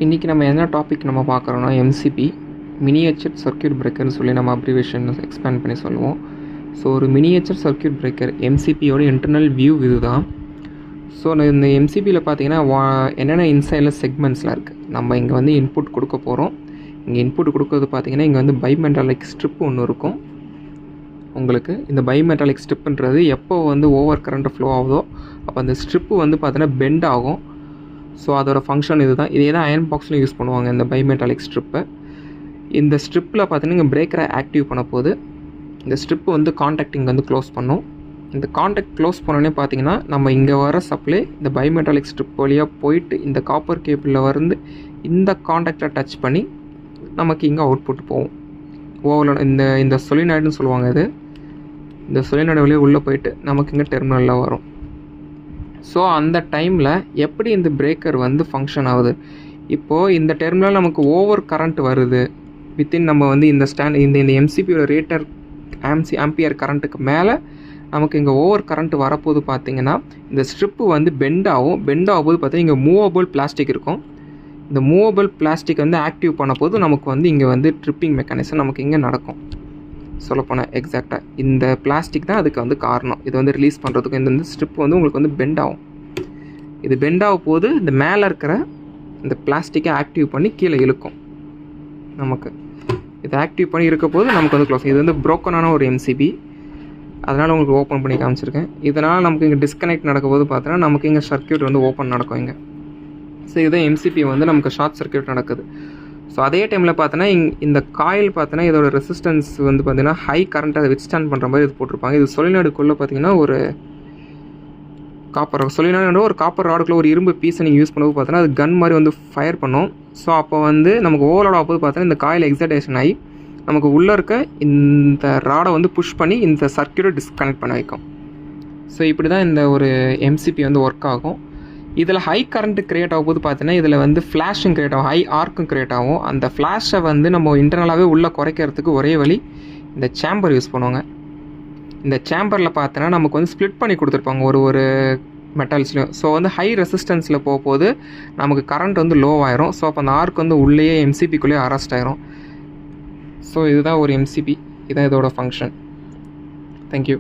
இன்றைக்கி நம்ம என்ன டாபிக் நம்ம பார்க்குறோன்னா எம்சிபி மினியேச்சர் சர்க்யூட் பிரேக்கர்னு சொல்லி நம்ம அப்ரிவேஷன் எக்ஸ்பேண்ட் பண்ணி சொல்லுவோம். ஸோ ஒரு மினியேச்சர் சர்க்யூட் பிரேக்கர் எம்சிபியோட இன்டர்னல் வியூ இது தான். ஸோ இந்த எம்சிபியில் பார்த்தீங்கன்னா என்னென்ன இன்சைடில் செக்மெண்ட்ஸ்லாம் இருக்குது. நம்ம இங்கே வந்து இன்புட் கொடுக்க போகிறோம். இங்கே இன்புட் கொடுக்கறது பார்த்தீங்கன்னா இங்கே வந்து பைமெட்டாலிக் ஸ்ட்ரிப் ஒன்று இருக்கும். உங்களுக்கு இந்த பைமெட்டாலிக் ஸ்ட்ரிப்புன்றது எப்போ வந்து ஓவர் கரண்ட் ஃப்ளோ ஆகுதோ அப்போ அந்த ஸ்ட்ரிப்பு வந்து பார்த்தீங்கன்னா பெண்ட் ஆகும். ஸோ அதோட ஃபங்க்ஷன் இது தான். இதே தான் அயர்ன் பாக்ஸ்லையும் யூஸ் பண்ணுவாங்க இந்த பைமெட்டாலிக் ஸ்ட்ரிப்பை. இந்த ஸ்ட்ரிப்பில் பார்த்தீங்கன்னா இங்கே பிரேக்கரை ஆக்டிவ் பண்ண போது இந்த ஸ்ட்ரிப்பு வந்து காண்டாக்டிங் வந்து க்ளோஸ் பண்ணும். இந்த காண்டாக்ட் க்ளோஸ் பண்ணோன்னே பார்த்தீங்கன்னா நம்ம இங்கே வர சப்ளை இந்த பைமெட்டாலிக் ஸ்ட்ரிப் வழியாக போயிட்டு இந்த காப்பர் கேபிளில் வந்து இந்த காண்டாக்டை டச் பண்ணி நமக்கு இங்கே அவுட்புட் போகும். ஓவரோட இந்த சொலினாய்டுன்னு சொல்லுவாங்க. இது இந்த சொலினாய்டு வழியாக உள்ளே போயிட்டு நமக்கு இங்கே டெர்மினலில் வரும். ஸோ அந்த டைமில் எப்படி இந்த பிரேக்கர் வந்து ஃபங்க்ஷன் ஆகுது, இப்போது இந்த டெர்மினல் நமக்கு ஓவர் கரண்ட் வருது வித்தின் நம்ம வந்து இந்த எம்சிபியோட ரேட்டர் ஆம்பியர் கரண்ட்டுக்கு மேலே நமக்கு இங்கே ஓவர் கரண்ட் வரப்போது பார்த்தீங்கன்னா இந்த ஸ்ட்ரிப்பு வந்து பெண்ட் ஆகும் போது பார்த்தீங்கன்னா இங்கே மூவபிள் பிளாஸ்டிக் இருக்கும். இந்த மூவபிள் பிளாஸ்டிக் வந்து ஆக்டிவ் பண்ண போது நமக்கு வந்து இங்கே வந்து ட்ரிப்பிங் மெக்கானிசம் நமக்கு இங்கே நடக்கும். சொல்லப்போனால் எக்ஸாக்டாக இந்த பிளாஸ்டிக் தான் அதுக்கு வந்து காரணம். இது வந்து ரிலீஸ் பண்ணுறதுக்கு இந்த ஸ்ட்ரிப் வந்து உங்களுக்கு வந்து பெண்ட் ஆகும். இது பெண்ட் ஆகும் போது இந்த மேலே இருக்கிற இந்த பிளாஸ்டிக்கை ஆக்டிவ் பண்ணி கீழே இழுக்கும். நமக்கு இது ஆக்டிவ் பண்ணி இருக்க போது நமக்கு வந்து க்ளோஸ். இது வந்து ப்ரோக்கனான ஒரு எம்சிபி, அதனால் உங்களுக்கு ஓப்பன் பண்ணி காமிச்சிருக்கேன். இதனால் நமக்கு இங்கே டிஸ்கனெக்ட் நடக்கும் போது பார்த்தோன்னா நமக்கு இங்கே சர்க்யூட் வந்து ஓப்பன் நடக்கும் இங்கே. ஸோ இதுதான் எம்சிபி வந்து நமக்கு ஷார்ட் சர்க்யூட் நடக்குது. ஸோ அதே டைமில் பார்த்தோன்னா இந்த காயில் பார்த்தோன்னா இதோட ரெசிஸ்டன்ஸ் வந்து பார்த்தீங்கன்னா ஹை கரண்ட் அதை வித்ஸ்டாண்ட் பண்ணுற மாதிரி இது போட்டிருப்பாங்க. இது சொலினாய்டுக்குள்ளே பார்த்தீங்கன்னா ஒரு சொலினாய்டு ஒரு காப்பர் ராடுக்குள்ளே ஒரு இரும்பு பீஸை நீங்கள் யூஸ் பண்ணும்போது பார்த்தோன்னா அது கன் மாதிரி வந்து ஃபயர் பண்ணும். ஸோ அப்போ வந்து நமக்கு ஓவரோட ஆகும்போது பார்த்தோன்னா இந்த காயில் எக்ஸைட்டேஷன் ஆகி நமக்கு உள்ளே இருக்க இந்த ராடை வந்து புஷ் பண்ணி இந்த சர்க்யூட்டை டிஸ்கனெக்ட் பண்ண வைக்கும். ஸோ இப்படி தான் இந்த ஒரு எம்சிபி வந்து ஒர்க் ஆகும். இதில் ஹை கரண்ட் க்ரியேட் ஆகும்போது பார்த்தீங்கன்னா இதில் வந்து ஃப்ளாஷும் க்ரியேட் ஆகும், ஹை ஆர்க்கும் க்ரியேட் ஆகும். அந்த ஃப்ளாஷை வந்து நம்ம இன்டர்னலாகவே உள்ளே குறைக்கிறதுக்கு ஒரே வழி இந்த சேம்பர் யூஸ் பண்ணுவாங்க. இந்த சேம்பரில் பார்த்தோன்னா நமக்கு வந்து ஸ்ப்ளிட் பண்ணி கொடுத்துருப்பாங்க ஒரு மெட்டல்ஸ்லையும். ஸோ வந்து ஹை ரெசிஸ்டன்ஸில் போகும்போது நமக்கு கரண்ட் வந்து லோ ஆயிரும். ஸோ அப்போ அந்த ஆர்க் வந்து உள்ளேயே எம்சிபிக்குள்ளேயே அரெஸ்ட் ஆயிரும். ஸோ இதுதான் ஒரு எம்சிபி, இதுதான் இதோட ஃபங்க்ஷன். தேங்க்யூ.